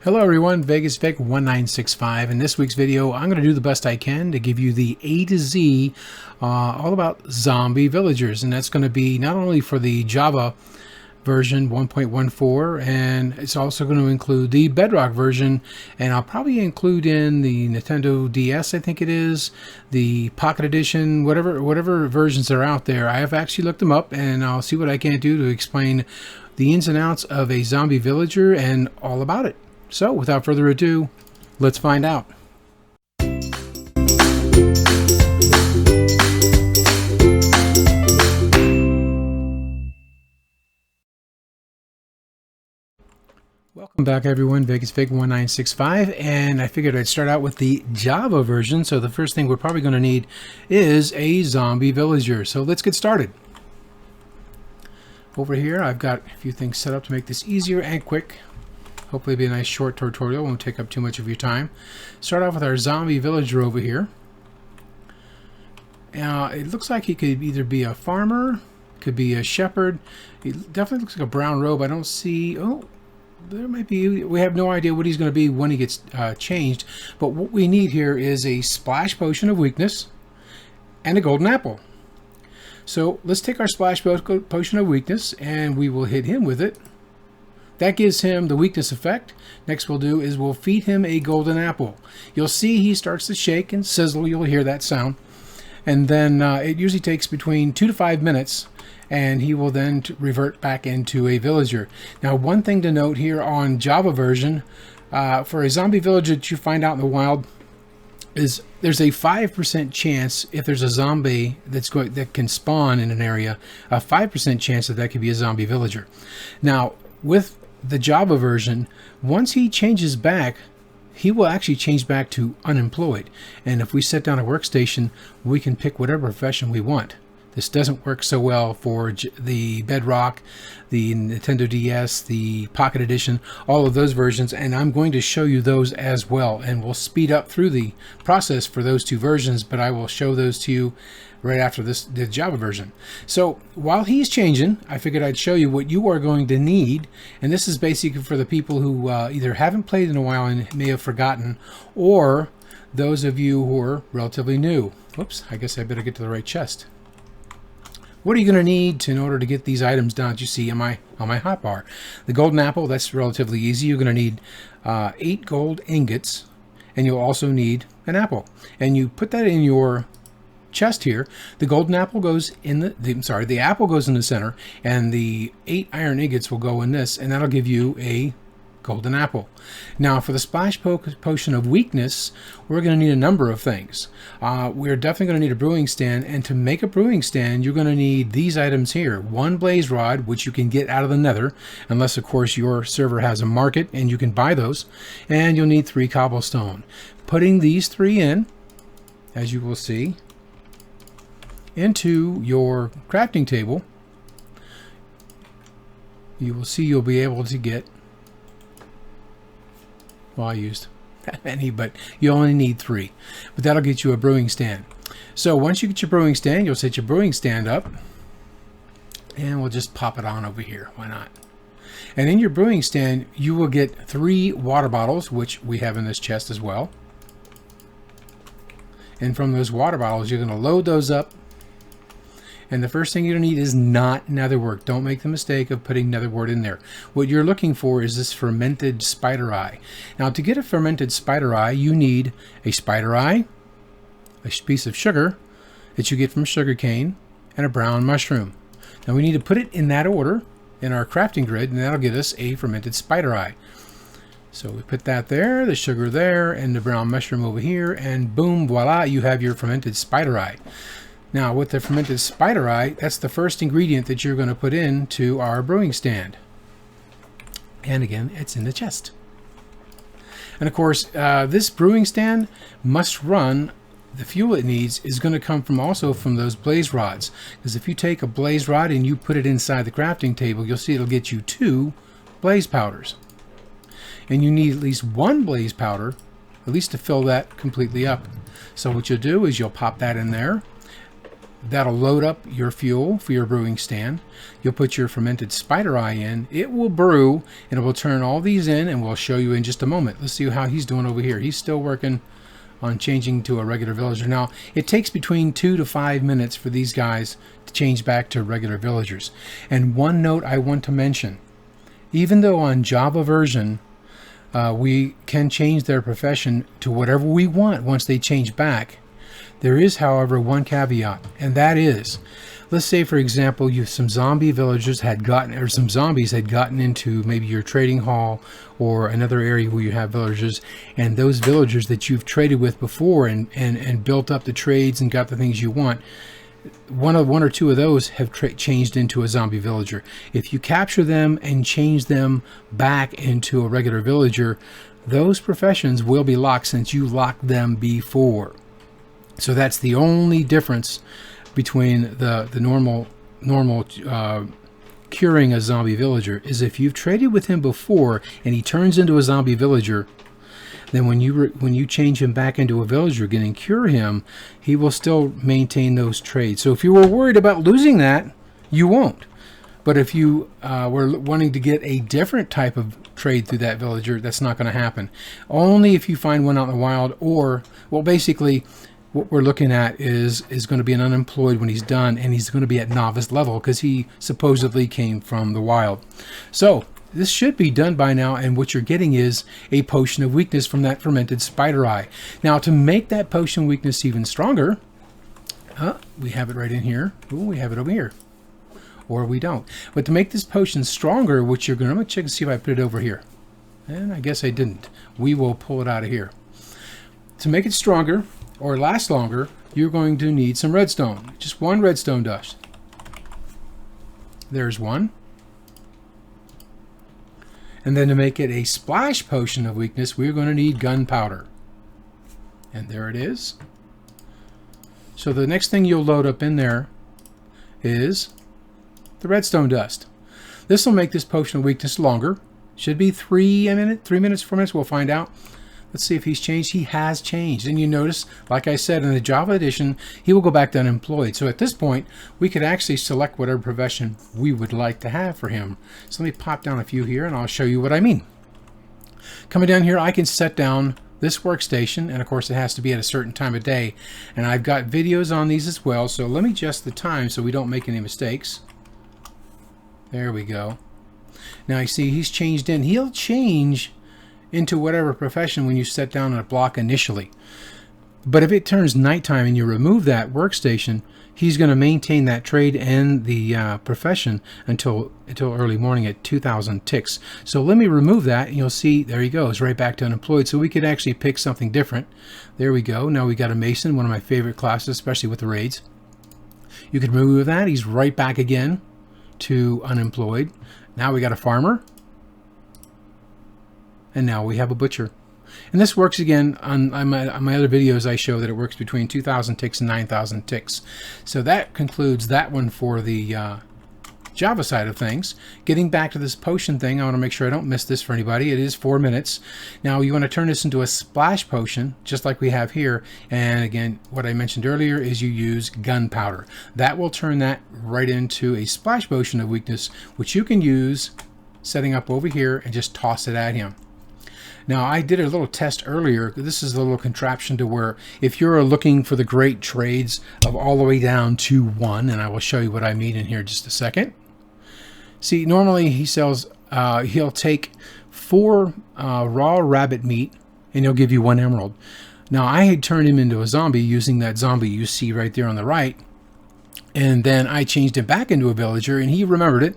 Hello everyone, Vegas Vic 1965. In this week's video, I'm going to do the best I can to give you the A to Z all about zombie villagers. And that's going to be not only for the Java version 1.14, and it's also going to include the Bedrock version, and I'll probably include in the Nintendo DS, I think it is, the Pocket Edition, whatever versions are out there. I have actually looked them up, and I'll see what I can do to explain the ins and outs of a zombie villager and all about it. So, without further ado, let's find out. Welcome back everyone, Vegas Vic 1965, and I figured I'd start out with the Java version. So the first thing we're probably going to need is a zombie villager. So let's get started. Over here I've got a few things set up to make this easier and quick. Hopefully it'll be a nice short tutorial, won't take up too much of your time. Start off with our zombie villager over here. It looks like he could either be a farmer, could be a shepherd. He definitely looks like a brown robe. I don't see... Oh, there might be... We have no idea what he's going to be when he gets changed. But what we need here is a splash potion of weakness and a golden apple. So let's take our splash potion of weakness and we will hit him with it. That gives him the weakness effect. Next we'll do is we'll feed him a golden apple. You'll see he starts to shake and sizzle. You'll hear that sound. And then it usually takes between 2 to 5 minutes, and he will then revert back into a villager. Now, one thing to note here on Java version, for a zombie villager that you find out in the wild, is there's a 5% chance if there's a zombie that can spawn in an area, a 5% chance that could be a zombie villager. Now, with the Java version, once he changes back, he will actually change back to unemployed. And if we set down a workstation, we can pick whatever profession we want. This doesn't work so well for the Bedrock, the Nintendo DS, the Pocket Edition, all of those versions, and I'm going to show you those as well. And we'll speed up through the process for those two versions, but I will show those to you right after the Java version. So while he's changing, I figured I'd show you what you are going to need, and this is basically for the people who either haven't played in a while and may have forgotten, or those of you who are relatively new. Whoops, I guess I better get to the right chest. What are you going to need in order to get these items down that you see on my hotbar? The golden apple, that's relatively easy. You're going to need 8 gold ingots, and you'll also need an apple. And you put that in your chest here. The golden apple goes in the apple goes in the center, and the 8 iron ingots will go in this, and that'll give you a golden apple. Now for the splash potion of weakness, we're going to need a number of things. We're definitely going to need a brewing stand, and to make a brewing stand you're going to need these items here. 1 blaze rod, which you can get out of the nether, unless of course your server has a market and you can buy those, and you'll need 3 cobblestone. Putting these 3 in, as you will see, into your crafting table, you will see you'll be able to get, well, I used that many, but you only need 3. But that'll get you a brewing stand. So once you get your brewing stand, you'll set your brewing stand up, and we'll just pop it on over here. Why not? And in your brewing stand, you will get 3 water bottles, which we have in this chest as well. And from those water bottles, you're going to load those up. And the first thing you're going to need is not netherwort. Don't make the mistake of putting netherwort in there. What you're looking for is this fermented spider eye. Now, to get a fermented spider eye, you need a spider eye, a piece of sugar that you get from sugar cane, and a brown mushroom. Now, we need to put it in that order in our crafting grid, and that'll get us a fermented spider eye. So we put that there, the sugar there, and the brown mushroom over here, and boom, voila, you have your fermented spider eye. Now, with the fermented spider eye, that's the first ingredient that you're going to put into our brewing stand. And again, it's in the chest. And of course, this brewing stand must run, the fuel it needs is going to come also from those blaze rods. Because if you take a blaze rod and you put it inside the crafting table, you'll see it'll get you 2 blaze powders. And you need at least 1 blaze powder, at least to fill that completely up. So what you'll do is you'll pop that in there. That'll load up your fuel for your brewing stand. You'll put your fermented spider eye in. It will brew, and it will turn all these in, and we'll show you in just a moment. Let's see how he's doing over here. He's still working on changing to a regular villager. Now, it takes between 2 to 5 minutes for these guys to change back to regular villagers. And one note I want to mention, even though on Java version, we can change their profession to whatever we want once they change back, there is, however, one caveat, and that is, let's say, for example, some zombie villagers had gotten, or some zombies had gotten into maybe your trading hall or another area where you have villagers, and those villagers that you've traded with before and built up the trades and got the things you want, one or two of those have changed into a zombie villager. If you capture them and change them back into a regular villager, those professions will be locked since you locked them before. So that's the only difference between the normal curing a zombie villager, is if you've traded with him before and he turns into a zombie villager, then when you change him back into a villager again and cure him, he will still maintain those trades. So if you were worried about losing that, you won't. But if you were wanting to get a different type of trade through that villager, that's not going to happen. Only if you find one out in the wild, or, well, basically what we're looking at is going to be an unemployed when he's done, and he's going to be at novice level because he supposedly came from the wild. So this should be done by now, and what you're getting is a potion of weakness from that fermented spider eye. Now, to make that potion of weakness even stronger, we have it right in here. Ooh, we have it over here. Or we don't. But to make this potion stronger, what you're going to, I'm going to check and see if I put it over here. And I guess I didn't. We will pull it out of here. To make it stronger, or last longer, you're going to need some redstone. Just one redstone dust. There's one. And then to make it a splash potion of weakness, we're going to need gunpowder. And there it is. So the next thing you'll load up in there is the redstone dust. This will make this potion of weakness longer. Should be 3 minutes, 4 minutes, we'll find out. Let's see if he's changed. He has changed. And you notice, like I said, in the Java edition, he will go back to unemployed. So at this point, we could actually select whatever profession we would like to have for him. So let me pop down a few here, and I'll show you what I mean. Coming down here, I can set down this workstation, and of course it has to be at a certain time of day. And I've got videos on these as well, so let me adjust the time so we don't make any mistakes. There we go. Now you see he's changed in. He'll change into whatever profession when you set down a block initially. But if it turns nighttime and you remove that workstation, he's going to maintain that trade and the profession until early morning at 2,000 ticks. So let me remove that, and you'll see there he goes, right back to unemployed. So we could actually pick something different. There we go. Now we got a Mason, one of my favorite classes, especially with the raids. You could remove that. He's right back again to unemployed. Now we got a farmer. And now we have a butcher. And this works again on my other videos. I show that it works between 2,000 ticks and 9,000 ticks. So that concludes that one for the Java side of things. Getting back to this potion thing, I want to make sure I don't miss this for anybody. It is 4 minutes. Now you want to turn this into a splash potion, just like we have here. And again, what I mentioned earlier is you use gunpowder. That will turn that right into a splash potion of weakness, which you can use setting up over here and just toss it at him. Now, I did a little test earlier. This is a little contraption to where if you're looking for the great trades of all the way down to 1, and I will show you what I mean in here in just a second. See, normally he sells, he'll take 4 raw rabbit meat and he'll give you 1 emerald. Now, I had turned him into a zombie using that zombie you see right there on the right. And then I changed him back into a villager, and he remembered it.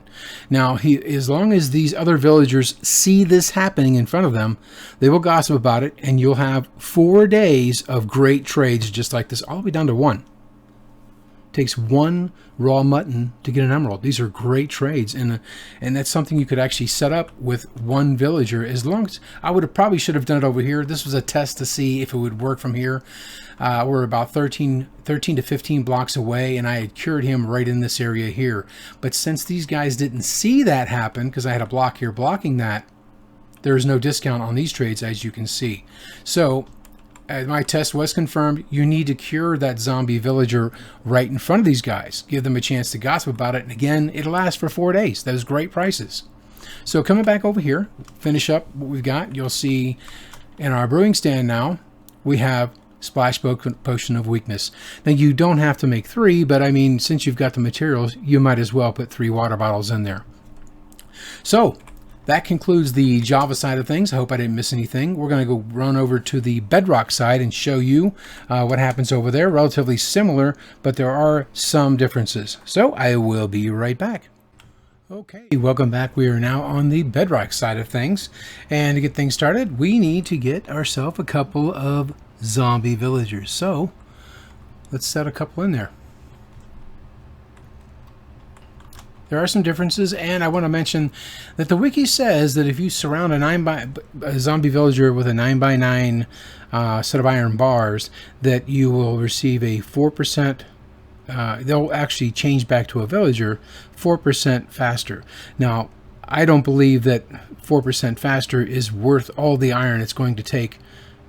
Now, as long as these other villagers see this happening in front of them, they will gossip about it, and you'll have 4 days of great trades just like this, all the way down to 1. Takes 1 raw mutton to get an emerald. These are great trades, and that's something you could actually set up with 1 villager. As long as I probably should have done it over here. This was a test to see if it would work from here. We're about 13 to 15 blocks away, and I had cured him right in this area here. But since these guys didn't see that happen, because I had a block here blocking that, there is no discount on these trades, as you can see. So my test was confirmed. You need to cure that zombie villager right in front of these guys. Give them a chance to gossip about it. And again, it'll last for 4 days. Those great prices. So coming back over here, finish up what we've got. You'll see in our brewing stand now, we have Splash Potion of Weakness. Now you don't have to make 3, but I mean, since you've got the materials, you might as well put 3 water bottles in there. So that concludes the Java side of things. I hope I didn't miss anything. We're going to go run over to the Bedrock side and show you what happens over there. Relatively similar, but there are some differences. So I will be right back. Okay, welcome back. We are now on the Bedrock side of things. And to get things started, we need to get ourselves a couple of zombie villagers. So let's set a couple in there. There are some differences, and I want to mention that the wiki says that if you surround a zombie villager with a 9x9 set of iron bars, that you will receive a 4%, they'll actually change back to a villager 4% faster. Now, I don't believe that 4% faster is worth all the iron it's going to take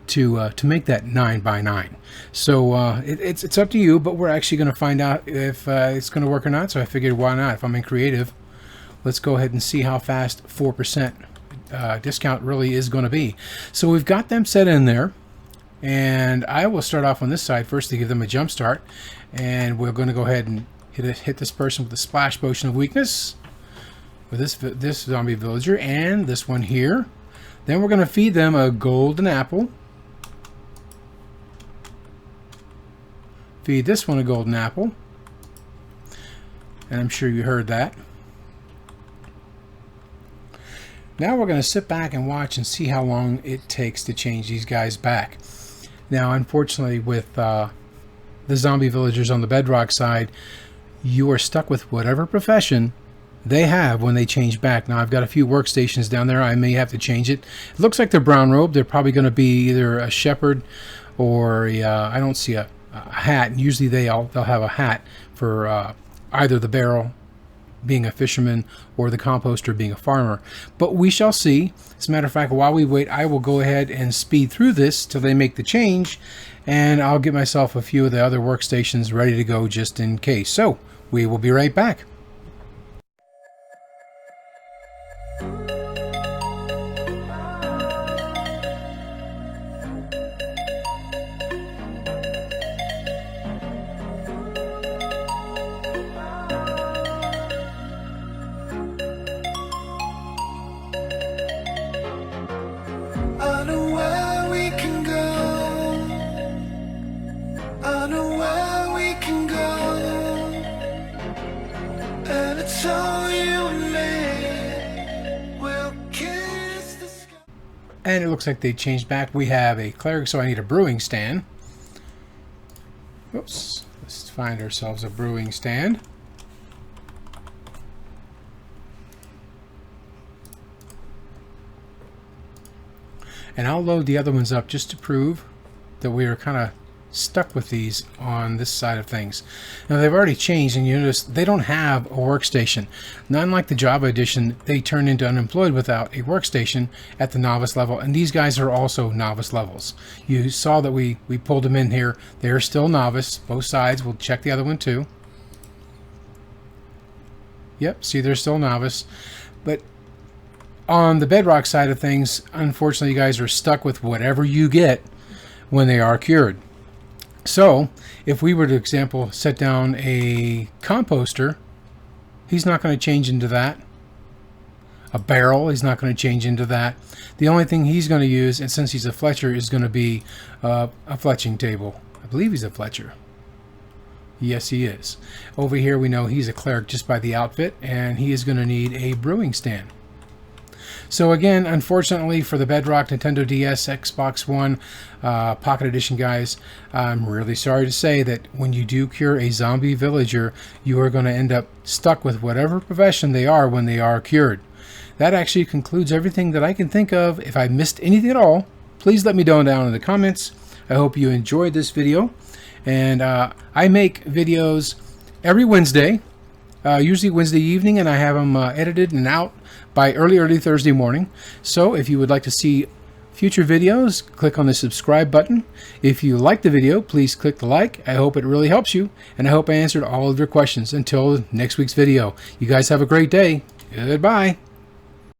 to make that 9x9. So it's up to you, but we're actually going to find out if it's going to work or not. So I figured, why not? If I'm in creative, let's go ahead and see how fast 4% discount really is going to be. So we've got them set in there, and I will start off on this side first to give them a jump start, and we're going to go ahead and hit this person with the Splash Potion of Weakness with this zombie villager and this one here. Then we're going to feed them a golden apple. Feed this one a golden apple, and I'm sure you heard that. Now we're going to sit back and watch and see how long it takes to change these guys back. Now, unfortunately, with the zombie villagers on the Bedrock side, you are stuck with whatever profession they have when they change back. Now, I've got a few workstations down there. I may have to change it. It looks like they're brown robed. They're probably going to be either a shepherd or I don't see a hat, and usually they'll have a hat for either the barrel being a fisherman or the composter being a farmer. But we shall see. As a matter of fact, while we wait, I will go ahead and speed through this till they make the change, and I'll get myself a few of the other workstations ready to go just in case. So we will be right back. And it looks like they changed back. We have a cleric, so I need a brewing stand. Oops. Let's find ourselves a brewing stand. And I'll load the other ones up just to prove that we are kind of stuck with these on this side of things. Now, they've already changed, and you notice they don't have a workstation. Not unlike the Java edition, they turn into unemployed without a workstation at the novice level, and these guys are also novice levels. You saw that we pulled them in here. They're still novice, both sides. We'll check the other one too. Yep, see, they're still novice. But on the Bedrock side of things, unfortunately, you guys are stuck with whatever you get when they are cured. So, if we were to, example, set down a composter, he's not going to change into that. A barrel, he's not going to change into that. The only thing he's going to use, and since he's a Fletcher, is going to be a fletching table. I believe he's a Fletcher. Yes, he is. Over here, we know he's a cleric just by the outfit, and he is going to need a brewing stand. So again, unfortunately for the Bedrock, Nintendo DS, Xbox One, Pocket Edition guys, I'm really sorry to say that when you do cure a zombie villager, you are going to end up stuck with whatever profession they are when they are cured. That actually concludes everything that I can think of. If I missed anything at all, please let me know down in the comments. I hope you enjoyed this video. And I make videos every Wednesday, usually Wednesday evening, and I have them edited and out by early Thursday morning. So if you would like to see future videos, click on the subscribe button. If you like the video, please click the like. I hope it really helps you, and I hope I answered all of your questions. Until next week's video, you guys have a great day. Goodbye.